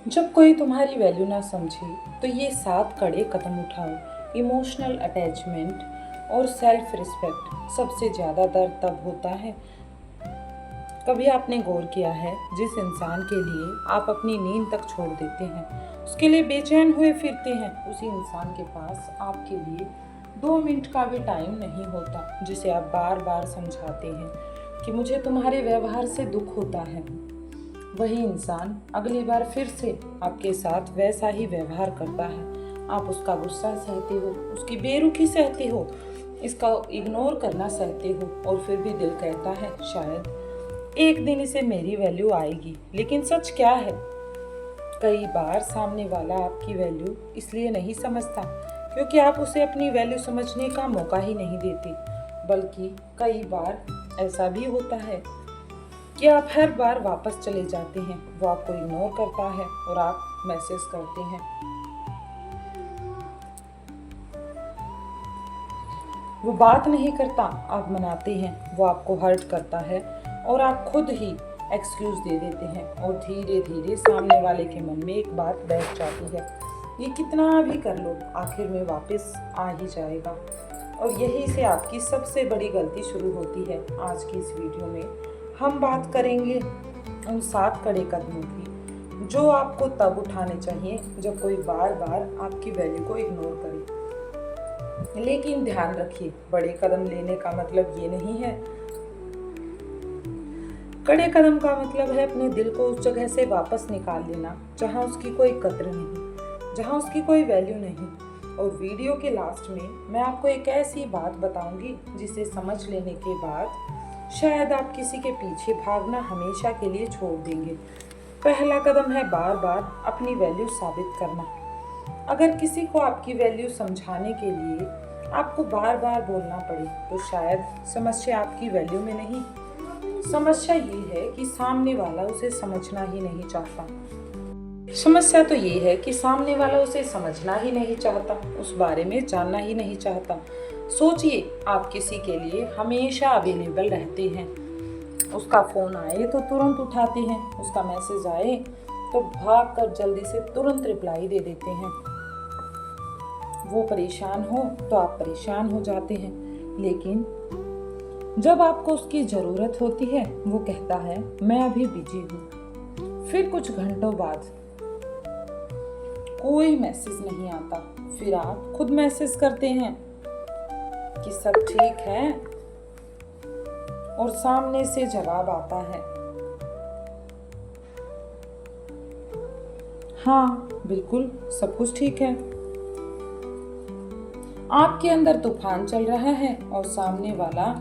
जब कोई तुम्हारी वैल्यू ना समझे तो ये 7 कड़े कदम उठाओ। इमोशनल अटैचमेंट और सेल्फ रिस्पेक्ट। सबसे ज़्यादा दर्द तब होता है। कभी आपने गौर किया है जिस इंसान के लिए आप अपनी नींद तक छोड़ देते हैं, उसके लिए बेचैन हुए फिरते हैं, उसी इंसान के पास आपके लिए 2 मिनट का भी टाइम नहीं होता, जिसे आप बार बार समझाते हैं कि मुझे तुम्हारे व्यवहार से दुख होता है। वही इंसान अगली बार फिर से आपके साथ वैसा ही व्यवहार करता है। आप उसका गुस्सा सहते हो, उसकी बेरुखी सहते हो, इसका इग्नोर करना सहते हो, और फिर भी दिल कहता है शायद एक दिन इसे मेरी वैल्यू आएगी। लेकिन सच क्या है? कई बार सामने वाला आपकी वैल्यू इसलिए नहीं समझता क्योंकि आप उसे अपनी वैल्यू समझने का मौका ही नहीं देते, बल्कि कई बार ऐसा भी होता है कि आप हर बार वापस चले जाते हैं। वो आपको इग्नोर करता है और आप मैसेज करते हैं। वो बात नहीं करता, आप मनाते हैं। वो आपको हर्ट करता है और आप खुद ही एक्सक्यूज दे देते हैं, और धीरे धीरे सामने वाले के मन में एक बात बैठ जाती है, ये कितना भी कर लो आखिर में वापस आ ही जाएगा। और यही से आपकी सबसे बड़ी गलती शुरू होती है। आज की इस वीडियो में हम बात करेंगे उन 7 कड़े कदमों की जो आपको तब उठाने चाहिए जब कोई बार बार आपकी वैल्यू को इग्नोर करे। लेकिन ध्यान रखिए, बड़े कदम लेने का मतलब ये नहीं है। कड़े कदम का मतलब है अपने दिल को उस जगह से वापस निकाल लेना जहां उसकी कोई कद्र नहीं, जहां उसकी कोई वैल्यू नहीं। और वीडियो के लास्ट में मैं आपको एक ऐसी बात बताऊंगी जिसे समझ लेने के बाद शायद आप किसी के पीछे भागना हमेशा के लिए छोड़ देंगे। पहला कदम है बार बार अपनी वैल्यू साबित करना। अगर किसी को आपकी वैल्यू समझाने के लिए आपको बार बार बोलना पड़े तो शायद समस्या आपकी वैल्यू में नहीं, समस्या ये है कि सामने वाला उसे समझना ही नहीं चाहता। समस्या तो ये है कि सामने वाला उसे समझना ही नहीं चाहता, उस बारे में जानना ही नहीं चाहता। सोचिए, आप किसी के लिए हमेशा अवेलेबल रहते हैं। उसका फ़ोन आए तो तुरंत उठाते हैं, उसका मैसेज आए तो भाग कर जल्दी से तुरंत रिप्लाई दे देते हैं। वो परेशान हो तो आप परेशान हो जाते हैं। लेकिन जब आपको उसकी ज़रूरत होती है वो कहता है मैं अभी बिजी हूँ। फिर कुछ घंटों बाद कोई मैसेज नहीं आता, फिर आप खुद मैसेज करते हैं कि सब ठीक है, और सामने से जवाब आता है हाँ बिल्कुल सब कुछ ठीक है। आपके अंदर तूफान चल रहा है और सामने वाला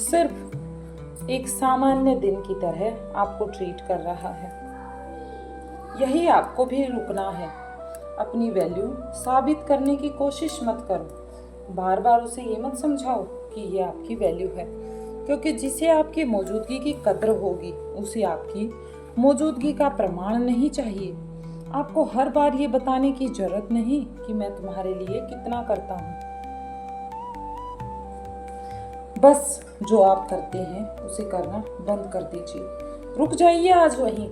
सिर्फ एक सामान्य दिन की तरह आपको ट्रीट कर रहा है। यही आपको भी रुकना है। अपनी वैल्यू साबित करने की कोशिश मत करो। बार बार उसे ये मत समझाओ कि ये आपकी वैल्यू है, क्योंकि जिसे आपकी मौजूदगी की कद्र होगी उसे आपकी मौजूदगी का प्रमाण नहीं चाहिए। आपको हर बार ये बताने की जरूरत नहीं कि मैं तुम्हारे लिए कितना करता हूँ। बस जो आप करते हैं उसे करना बंद कर दीजिए। रुक जाइए आज वहीं।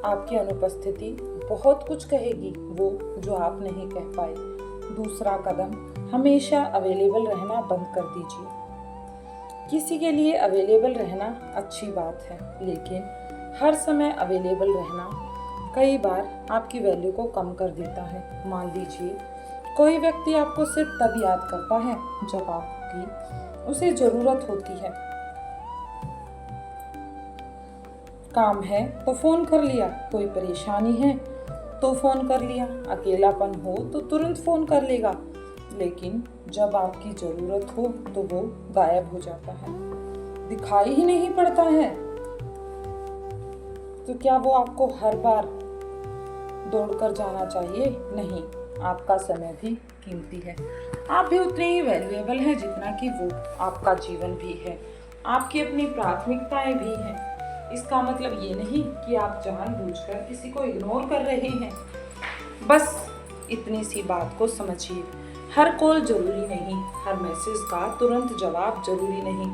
आपकी अनुपस्थिति बहुत कुछ कहेगी, वो जो आप नहीं कह पाए। दूसरा कदम, हमेशा अवेलेबल रहना बंद कर दीजिए। किसी के लिए अवेलेबल रहना अच्छी बात है, लेकिन हर समय अवेलेबल रहना कई बार आपकी वैल्यू को कम कर देता है। मान लीजिए कोई व्यक्ति आपको सिर्फ तब याद करता है जब आपकी उसे जरूरत होती है। काम है तो फोन कर लिया, कोई परेशानी है तो फोन कर लिया, अकेलापन हो तो तुरंत फोन कर लेगा। लेकिन जब आपकी जरूरत हो तो वो गायब हो जाता है, दिखाई ही नहीं पड़ता है। तो क्या वो आपको हर बार दौड़कर जाना चाहिए? नहीं, आपका समय भी कीमती है। आप भी उतने ही वैल्यूएबल हैं जितना कि वो। आपका जीवन भी है, आपकी अपनी प्राथमिकताएं भी हैं। इसका मतलब ये नहीं कि आप जानबूझकर किसी को इग्नोर कर रहे हैं। बस इतनी सी बात को समझिए, हर कॉल जरूरी नहीं, हर मैसेज का तुरंत जवाब जरूरी नहीं,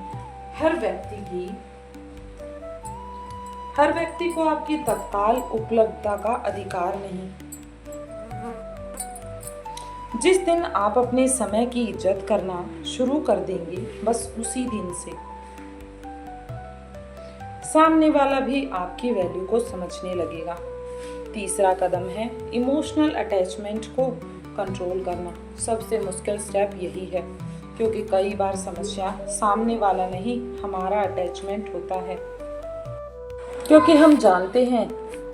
हर व्यक्ति को आपकी तत्काल उपलब्धता का अधिकार नहीं। जिस दिन आप अपने समय की इज्जत करना शुरू कर देंगे, बस उसी दिन से सामने वाला भी आपकी वैल्यू को समझने लगेगा। तीसरा कदम है इमोशनल अटैचमेंट को कंट्रोल करना। सबसे मुश्किल स्टेप यही है, क्योंकि कई बार समस्या सामने वाला नहीं, हमारा अटैचमेंट होता है। क्योंकि हम जानते हैं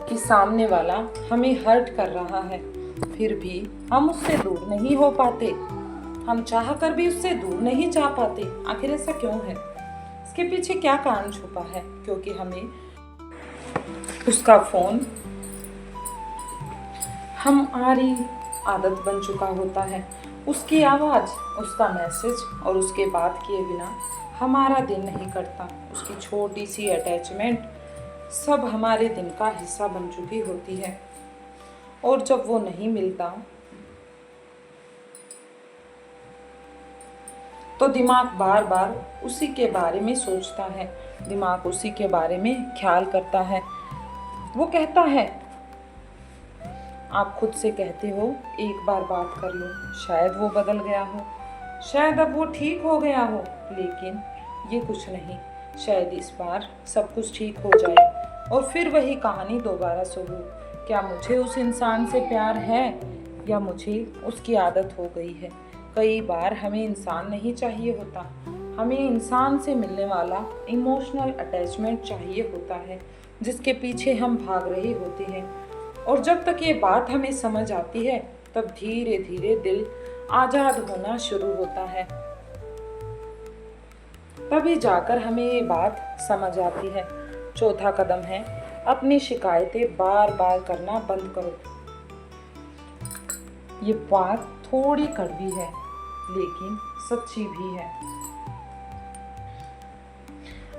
कि सामने वाला हमें हर्ट कर रहा है, फिर भी हम उससे दूर नहीं हो पाते। हम चाह कर भी उससे दूर नहीं जा पाते। आखिर ऐसा क्यों है? इसके पीछे क्या कारण छुपा है? क्योंकि हमें उसका फोन हमारी आदत बन चुका होता है। उसकी आवाज़, उसका मैसेज और उसके बात किए बिना हमारा दिन नहीं कटता। उसकी छोटी सी अटैचमेंट सब हमारे दिन का हिस्सा बन चुकी होती है। और जब वो नहीं मिलता तो दिमाग बार बार उसी के बारे में सोचता है, दिमाग उसी के बारे में ख्याल करता है। वो कहता है, आप खुद से कहते हो एक बार बात कर लो, शायद वो बदल गया हो, शायद अब वो ठीक हो गया हो, लेकिन ये कुछ नहीं। शायद इस बार सब कुछ ठीक हो जाए और फिर वही कहानी दोबारा शुरू। क्या मुझे उस इंसान से प्यार है या मुझे उसकी आदत हो गई है? कई बार हमें इंसान नहीं चाहिए होता, हमें इंसान से मिलने वाला इमोशनल अटैचमेंट चाहिए होता है, जिसके पीछे हम भाग रहे होते हैं। और जब तक ये बात हमें समझ आती है, तब धीरे धीरे दिल आज़ाद होना शुरू होता है। तभी जाकर हमें ये बात समझ आती है। चौथा कदम है अपनी शिकायतें बार बार करना बंद करो। ये बात थोड़ी कड़वी है, लेकिन सच्ची भी है।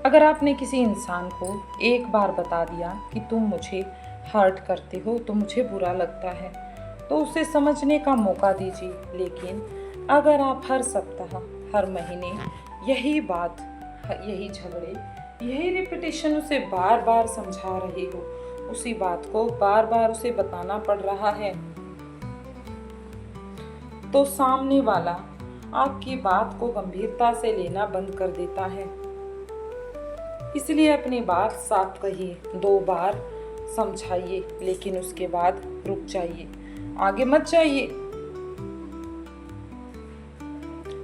अगर आपने किसी इंसान को एक बार बता दिया कि तुम मुझे हर्ट करते हो, तो मुझे बुरा लगता है, तो उसे समझने का मौका दीजिए। लेकिन अगर आप हर सप्ताह, हर महीने यही बात, यही झगड़े, यही रिपीटेशन उसे बार बार समझा रहे हो, उसी बात को बार बार उसे बताना पड़ रहा है, तो सामने वाला आपकी बात को गंभीरता से लेना बंद कर देता है। इसलिए अपनी बात साफ कहिए, 2 बार समझाइए, लेकिन उसके बाद रुक जाइए, आगे मत जाइए।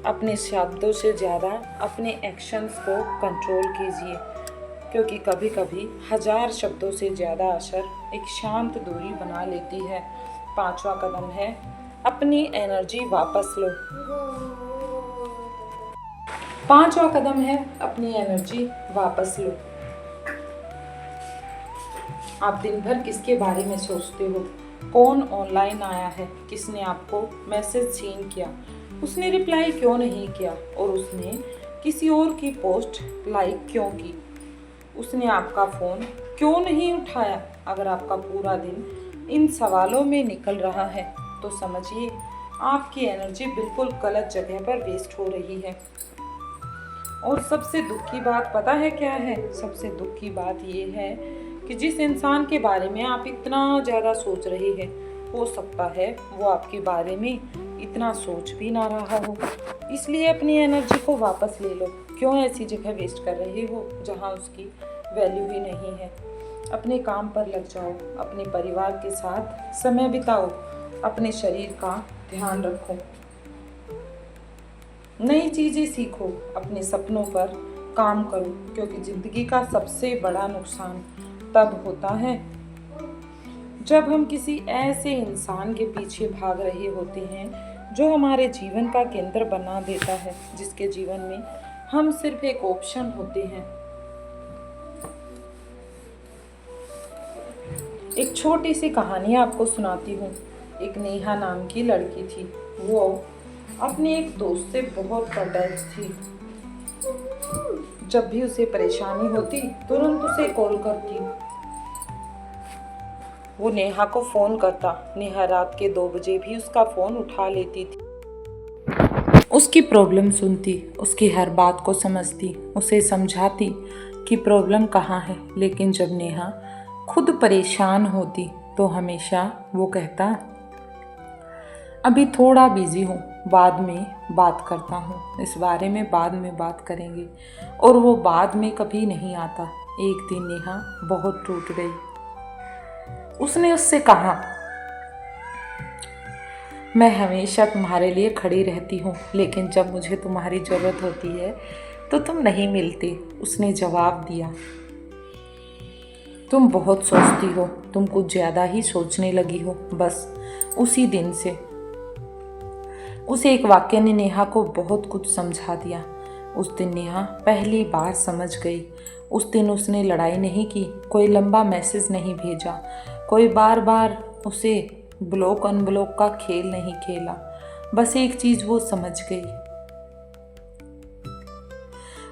अपने शब्दों से ज़्यादा अपने एक्शंस को कंट्रोल कीजिए, क्योंकि कभी कभी 1000 शब्दों से ज़्यादा असर एक शांत दूरी बना लेती है। 5वां कदम है अपनी एनर्जी वापस लो। 5वां कदम है अपनी एनर्जी वापस लो। आप दिन भर किसके बारे में सोचते हो? कौन ऑनलाइन आया है? किसने आपको मैसेज सीन किया? उसने रिप्लाई क्यों नहीं किया? और उसने किसी और की पोस्ट लाइक क्यों की? उसने आपका फ़ोन क्यों नहीं उठाया? अगर आपका पूरा दिन इन सवालों में निकल रहा है, तो समझिए आपकी एनर्जी बिल्कुल गलत जगह पर वेस्ट हो रही है। और सबसे दुख की बात पता है क्या है? सबसे दुख की बात ये है कि जिस इंसान के बारे में आप इतना ज़्यादा सोच रहे हैं, हो सकता है वो आपके बारे में इतना सोच भी ना रहा हो। इसलिए अपनी एनर्जी को वापस ले लो। क्यों ऐसी जगह वेस्ट कर रहे हो जहाँ उसकी वैल्यू ही नहीं है? अपने काम पर लग जाओ, अपने परिवार के साथ समय बिताओ, अपने शरीर का ध्यान रखो, नई चीज़ें सीखो, अपने सपनों पर काम करो, क्योंकि ज़िंदगी का सबसे बड़ा नुकसान तब होता है जब हम किसी ऐसे इंसान के पीछे भाग रहे होते हैं जो हमारे जीवन का केंद्र बना देता है, जिसके जीवन में हम सिर्फ एक ऑप्शन होते हैं। एक छोटी सी कहानी आपको सुनाती हूँ। एक नेहा नाम की लड़की थी। वो अपने एक दोस्त से बहुत अटैच थी। जब भी उसे परेशानी होती, तुरंत उसे कॉल करती। वो नेहा को फ़ोन करता। नेहा रात के 2 बजे भी उसका फ़ोन उठा लेती थी। उसकी प्रॉब्लम सुनती, उसकी हर बात को समझती, उसे समझाती, कि प्रॉब्लम कहाँ है, लेकिन जब नेहा खुद परेशान होती तो हमेशा वो कहता, अभी थोड़ा बिजी हूँ, बाद में बात करता हूँ, इस बारे में बाद में बात करेंगे। और वो बाद में कभी नहीं आता। एक दिन नेहा बहुत टूट गई। उसने उससे कहा, मैं हमेशा तुम्हारे लिए खड़ी रहती हूँ, लेकिन जब मुझे तुम्हारी ज़रूरत होती है तो तुम नहीं मिलती। उसने जवाब दिया, तुम बहुत सोचती हो, तुम कुछ ज़्यादा ही सोचने लगी हो। बस उसी दिन से उस एक वाक्य ने नेहा को बहुत कुछ समझा दिया। उस दिन नेहा पहली बार समझ गई। उस दिन उसने लड़ाई नहीं की, कोई लंबा मैसेज नहीं भेजा, कोई बार बार उसे ब्लॉक अनब्लॉक का खेल नहीं खेला। बस एक चीज़ वो समझ गई,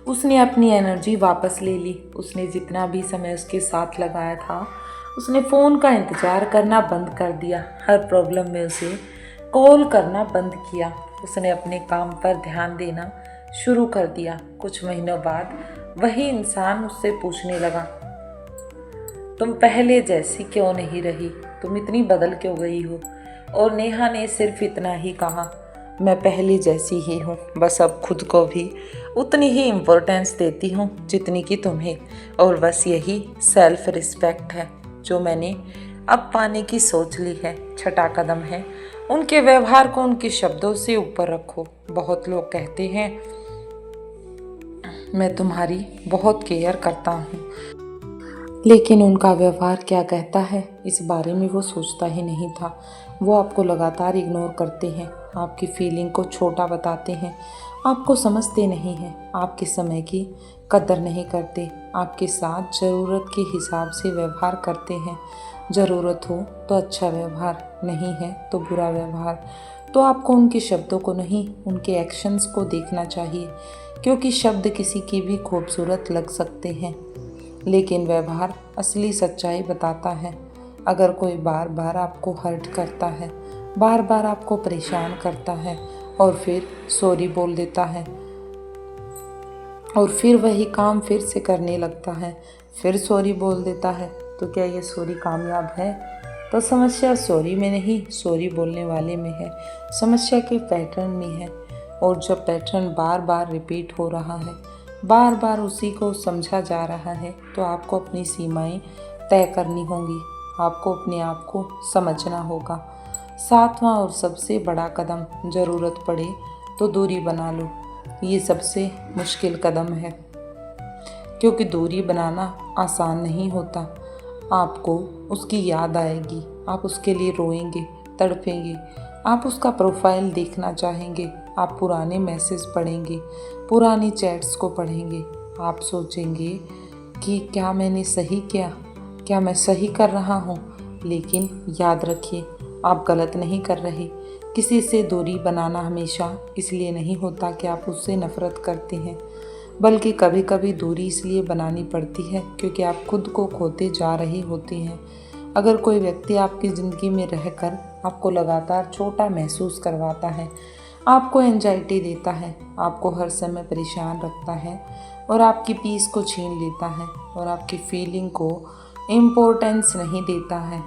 उसने अपनी एनर्जी वापस ले ली। उसने जितना भी समय उसके साथ लगाया था, उसने फ़ोन का इंतज़ार करना बंद कर दिया। हर प्रॉब्लम में उसे कॉल करना बंद किया। उसने अपने काम पर ध्यान देना शुरू कर दिया। कुछ महीनों बाद वही इंसान उससे पूछने लगा, तुम पहले जैसी क्यों नहीं रही, तुम इतनी बदल क्यों गई हो। और नेहा ने सिर्फ इतना ही कहा, मैं पहले जैसी ही हूँ, बस अब खुद को भी उतनी ही इम्पोर्टेंस देती हूँ जितनी कि तुम्हें। और बस यही सेल्फ रिस्पेक्ट है जो मैंने अब पाने की सोच ली है। छठा कदम है, उनके व्यवहार को उनके शब्दों से ऊपर रखो। बहुत लोग कहते हैं, मैं तुम्हारी बहुत केयर करता हूँ, लेकिन उनका व्यवहार क्या कहता है इस बारे में वो सोचता ही नहीं था। वो आपको लगातार इग्नोर करते हैं, आपकी फीलिंग को छोटा बताते हैं, आपको समझते नहीं हैं, आपके समय की कदर नहीं करते, आपके साथ ज़रूरत के हिसाब से व्यवहार करते हैं। ज़रूरत हो तो अच्छा व्यवहार, नहीं है तो बुरा व्यवहार। तो आपको उनके शब्दों को नहीं, उनके एक्शंस को देखना चाहिए, क्योंकि शब्द किसी की भी खूबसूरत लग सकते हैं, लेकिन व्यवहार असली सच्चाई बताता है। अगर कोई बार बार आपको हर्ट करता है, बार बार आपको परेशान करता है और फिर सॉरी बोल देता है और फिर वही काम फिर से करने लगता है, फिर सॉरी बोल देता है, तो क्या ये सॉरी कामयाब है? तो समस्या सॉरी में नहीं, सॉरी बोलने वाले में है। समस्या के पैटर्न में है। और जब पैटर्न बार बार रिपीट हो रहा है, बार बार उसी को समझा जा रहा है, तो आपको अपनी सीमाएं तय करनी होंगी। आपको अपने आप को समझना होगा। सातवां और सबसे बड़ा कदम, ज़रूरत पड़े तो दूरी बना लो। ये सबसे मुश्किल कदम है, क्योंकि दूरी बनाना आसान नहीं होता। आपको उसकी याद आएगी, आप उसके लिए रोएंगे, तड़पेंगे, आप उसका प्रोफाइल देखना चाहेंगे, आप पुराने मैसेज पढ़ेंगे, पुरानी चैट्स को पढ़ेंगे। आप सोचेंगे कि क्या मैंने सही किया, क्या मैं सही कर रहा हूँ। लेकिन याद रखिए, आप गलत नहीं कर रहे। किसी से दूरी बनाना हमेशा इसलिए नहीं होता कि आप उससे नफ़रत करते हैं, बल्कि कभी कभी दूरी इसलिए बनानी पड़ती है क्योंकि आप खुद को खोते जा रहे होते हैं। अगर कोई व्यक्ति आपकी ज़िंदगी में रहकर आपको लगातार छोटा महसूस करवाता है, आपको एंजाइटी देता है, आपको हर समय परेशान रखता है और आपकी पीस को छीन लेता है और आपकी फीलिंग को इम्पोर्टेंस नहीं देता है,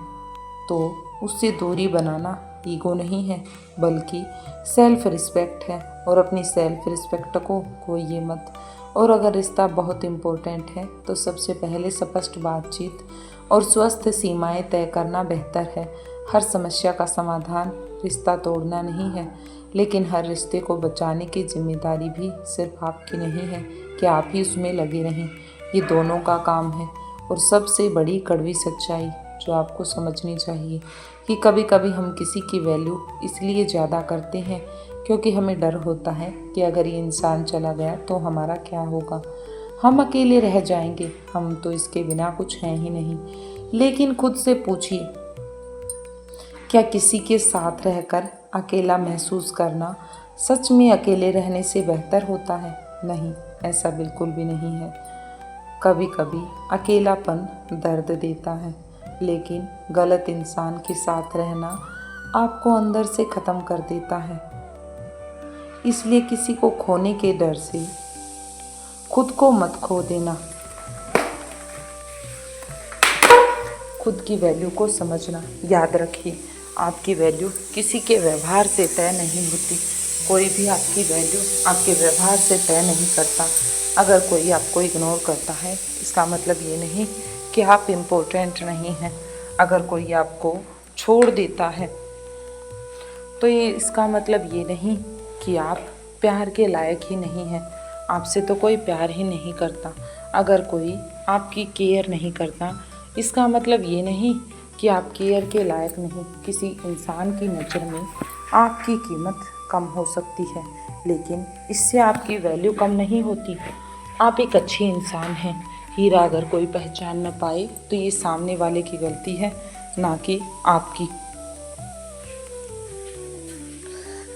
तो उससे दूरी बनाना ईगो नहीं है, बल्कि सेल्फ रिस्पेक्ट है। और अपनी सेल्फ रिस्पेक्ट को खोइए मत। और अगर रिश्ता बहुत इम्पोर्टेंट है तो सबसे पहले स्पष्ट बातचीत और स्वस्थ सीमाएं तय करना बेहतर है। हर समस्या का समाधान रिश्ता तोड़ना नहीं है, लेकिन हर रिश्ते को बचाने की जिम्मेदारी भी सिर्फ आपकी नहीं है कि आप ही उसमें लगे रहें। ये दोनों का काम है। और सबसे बड़ी कड़वी सच्चाई जो आपको समझनी चाहिए कि कभी कभी हम किसी की वैल्यू इसलिए ज़्यादा करते हैं क्योंकि हमें डर होता है कि अगर ये इंसान चला गया तो हमारा क्या होगा, हम अकेले रह जाएंगे, हम तो इसके बिना कुछ हैं ही नहीं। लेकिन खुद से पूछिए, क्या किसी के साथ रहकर अकेला महसूस करना सच में अकेले रहने से बेहतर होता है? नहीं, ऐसा बिल्कुल भी नहीं है। कभी कभी अकेलापन दर्द देता है, लेकिन गलत इंसान के साथ रहना आपको अंदर से ख़त्म कर देता है। इसलिए किसी को खोने के डर से खुद को मत खो देना। खुद की वैल्यू को समझना। याद रखिए, आपकी वैल्यू किसी के व्यवहार से तय नहीं होती। कोई भी आपकी वैल्यू आपके व्यवहार से तय नहीं करता। अगर कोई आपको इग्नोर करता है, इसका मतलब ये नहीं कि आप इम्पोर्टेंट नहीं हैं। अगर कोई आपको छोड़ देता है तो ये इसका मतलब ये नहीं कि आप प्यार के लायक ही नहीं हैं। आपसे तो कोई प्यार ही नहीं करता। अगर कोई आपकी केयर नहीं करता, इसका मतलब ये नहीं कि आप केयर के लायक नहीं। किसी इंसान की नज़र में आपकी कीमत कम हो सकती है, लेकिन इससे आपकी वैल्यू कम नहीं होती। आप एक अच्छी इंसान हैं। हीरा अगर कोई पहचान न पाए तो ये सामने वाले की गलती है, ना कि आपकी।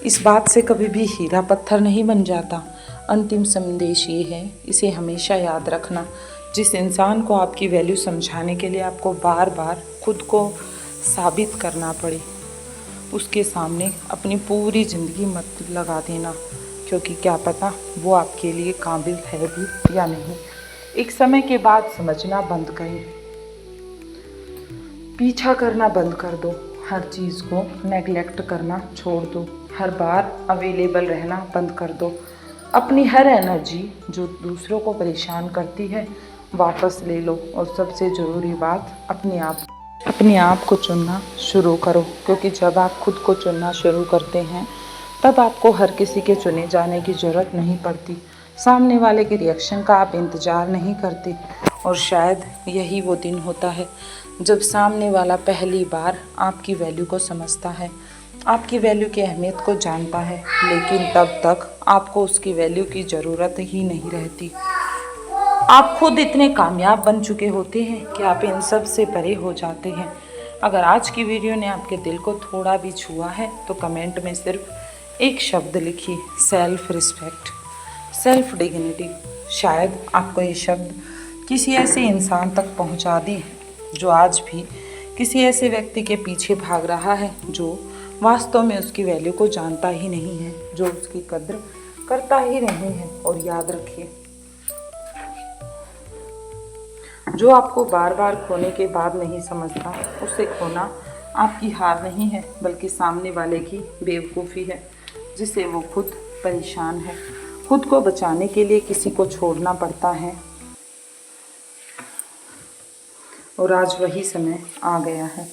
इस बात से कभी भी हीरा पत्थर नहीं बन जाता। अंतिम संदेश ये है, इसे हमेशा याद रखना। जिस इंसान को आपकी वैल्यू समझाने के लिए आपको बार बार खुद को साबित करना पड़े, उसके सामने अपनी पूरी ज़िंदगी मत लगा देना, क्योंकि क्या पता वो आपके लिए काबिल है भी या नहीं। एक समय के बाद समझना बंद करें, पीछा करना बंद कर दो, हर चीज़ को नेगलेक्ट करना छोड़ दो, हर बार अवेलेबल रहना बंद कर दो। अपनी हर एनर्जी जो दूसरों को परेशान करती है वापस ले लो। और सबसे ज़रूरी बात, अपने आप को चुनना शुरू करो, क्योंकि जब आप खुद को चुनना शुरू करते हैं तब आपको हर किसी के चुने जाने की ज़रूरत नहीं पड़ती। सामने वाले के रिएक्शन का आप इंतज़ार नहीं करते। और शायद यही वो दिन होता है जब सामने वाला पहली बार आपकी वैल्यू को समझता है, आपकी वैल्यू की अहमियत को जानता है, लेकिन तब तक आपको उसकी वैल्यू की ज़रूरत ही नहीं रहती। आप खुद इतने कामयाब बन चुके होते हैं कि आप इन सब से परे हो जाते हैं। अगर आज की वीडियो ने आपके दिल को थोड़ा भी छुआ है तो कमेंट में सिर्फ एक शब्द लिखिए, सेल्फ रिस्पेक्ट, सेल्फ डिग्निटी। शायद आपको ये शब्द किसी ऐसे इंसान तक पहुंचा दें जो आज भी किसी ऐसे व्यक्ति के पीछे भाग रहा है, जो वास्तव में उसकी वैल्यू को जानता ही नहीं है, जो उसकी कद्र करता ही नहीं है। और याद रखिए, जो आपको बार बार खोने के बाद नहीं समझता, उसे खोना आपकी हार नहीं है, बल्कि सामने वाले की बेवकूफ़ी है, जिससे वो खुद परेशान है। खुद को बचाने के लिए किसी को छोड़ना पड़ता है, और आज वही समय आ गया है।